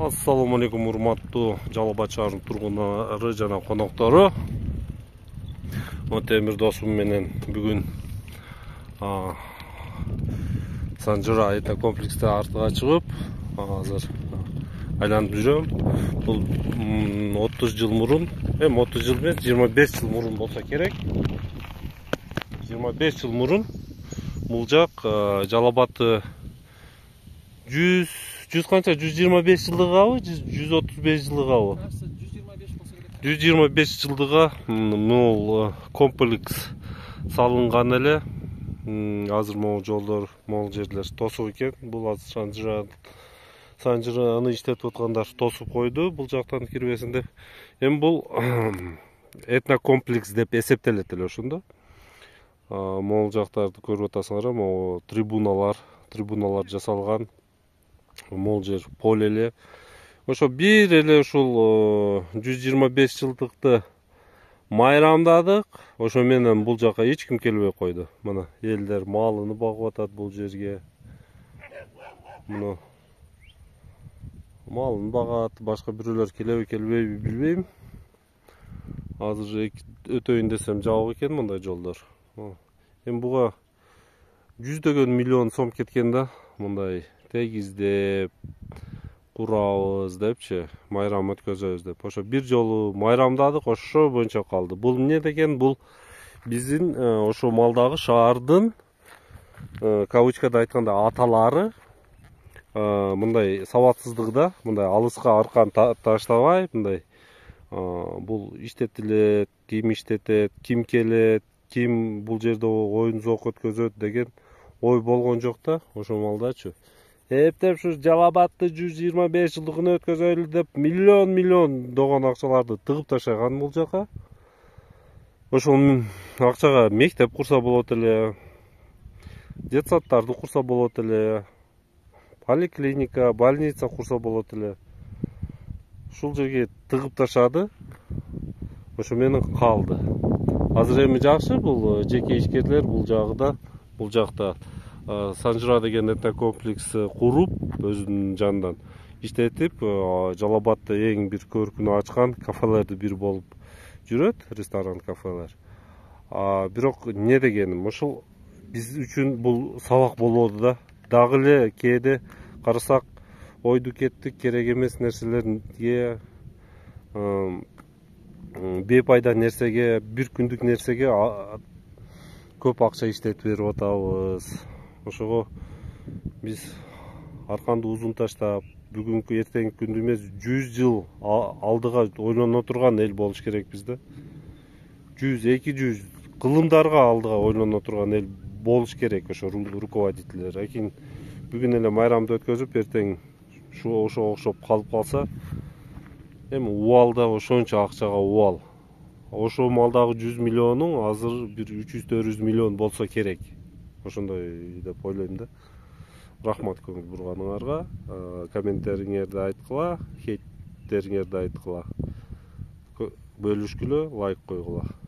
Assalamu alaikum, урматтуу Жалал Абад шаарынын тургундары жана коноктору. Темир досум менен бүгүн Санжыра айта комплексте артыга чыгып, азыр айланып жүрөм. Бул 30 жыл мурун, 30 жыл эмес, 25 жыл мурун болсо керек. 25 жыл мурун бул жак Жалал Абадты 100 канча 125 жылдыгабы, 135 жылдыгабы? 125 жылдыга бул комплекс салынган эле. Азыр могу жолдор, могу жерлер тосуп экен. Бул азыр Санжыраны иштетип аткандар тосуп койду, бул жактан кирбесин деп. Эми бул этнокомплекс деп эсептелет эле ошондо. Могу жактарды көрүп атасыңар, могу трибуналар жасалган. Мол жер поле эле. Ошо бир эле ушул 125 жылдыкты майрамдадык. Ошо менен бул жака эч ким келбей койду. Мына элдер малыны багып атат бул жерге. Мына малын багат, башка бирөөлөр келеби келбейби билбейм. Азыр өтөйүн десем жабык экен мындай жолдор. Эми буга жүздөгөн миллион сом кеткен да, мындай тегиздеп курабыз депчи, майрам өткөзөбүз деп. Ошо бир жолу майрамдадык, ошо боюнча калды. Бул эмне деген? Бул биздин ошо малдагы шаардын кавычкада айтканда аталары мындай сабатсыздыгда, мындай алыска аркан таштабай, мындай бул иштетилет, ким иштетет, ким келет, ким бул жерде оюн зоок өткөзөт деген ой болгон жок да, ошо малдачы. Эптеп ушу Жалал Абадты 125 жылдыгын өткөзөлү деп миллион догон акчаларды тыгып ташаган бул жака. Ошол акчага мектеп курса болот эле, детсадтарды курса болот эле, поликлиника, больница курса болот эле. Ушул жерге тыгып ташады. Ошо менен калды. Азыр эми жакшы, бул жеке ишкерлер бул жакта Санжыра деген этнокомплекс куруп, өзүнүн жанынан иштетип, Жалал Абадта эң бир көркүнө ачкан кафелерди бир болуп жүрөт, ресторан кафелер. Бирок эмне дегеним, ошол биз үчүн бул сабак болоду да. Дагы эле кээде карасак, ойду кеттик, керек эмес нерселерге, бейпайда нерсеге, бир күндүк нерсеге көп акча иштетип берип атабыз. Ошого биз арканды узун таштап, бүгүнкү эртеңки күндү эмес 100 жыл алдыга ойлоно турган эл болуш керекпиз да. 100-200 кылымдарга алдыга ойлоно турган эл болуш керек ошо руководителдер. Лекин бүгүн эле майрамды өткөзүп, эртең ошо окшоп калып калса, эми убалда ошончо акчага убал. Ошо малдагы 100 миллионун азыр бир 300-400 миллион болсо керек. Ошондой деп ойлойм да. Рахмат көңүл бурганыңарга. Комменттериңерди айткыла, хейттериңерди айткыла. Бөлүшкүлө, лайк койгула.